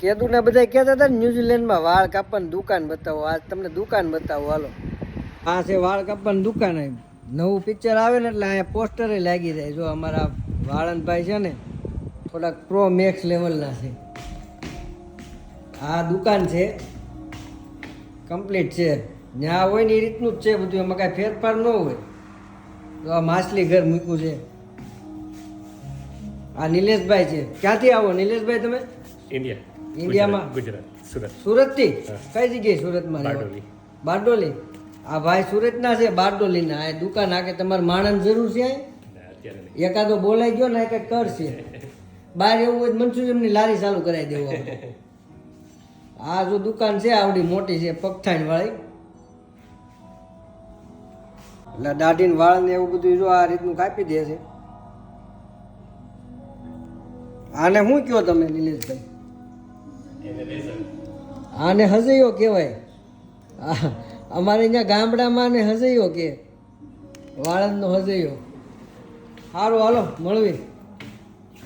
કેદુ ને બધા કહેતા હતા ને ન્યુઝીલેન્ડમાં વાળ કાપવાની દુકાન બતાવો. આજ તમને દુકાન બતાવો. હાલો, આ છે વાળ કાપવાની દુકાન. નવું પિક્ચર આવે ને એટલે અહીંયા પોસ્ટરે લાગી જાય. જો અમારા વાળંદભાઈ છે ને થોડાક પ્રો મેક્સ લેવલના છે. આ દુકાન છે, કમ્પ્લીટ છે. જ્યાં હોય ને એ રીતનું જ છે બધું, એમાં કાંઈ ફેરફાર ન હોય. તો આ માછલી ઘર મૂક્યું છે. આ નિલેશભાઈ છે. ક્યાંથી આવો નિલેશભાઈ તમે? ઇન્ડિયામાં ગુજરાત, સુરત. સુરતથી? કઈ જગ્યાએ સુરતમાં? બારડોલી. આ ભાઈ સુરતના છે, બારડોલીના. આ દુકાન આ કે તમારે માણસ જરૂર છે? એકાદો બોલાઈ ગયો ને કંઈક કરશે. બહાર એવું હોય મંચુરિયનની લારી ચાલુ કરાવી દેવું આપણે. આ જો દુકાન છે આવડી મોટી છે, પગથાણ વાળી. એટલે દાઢી વાળ ને એવું બધું જો આ રીતનું કાપી દે છે. આને શું કયો તમે નિલેશભાઈ? આને હસૈયો કહેવાય. અમારે અહીંયા ગામડામાં ને હસૈયો કે, વાળંદનો હસૈયો. સારું, હાલો મળવી.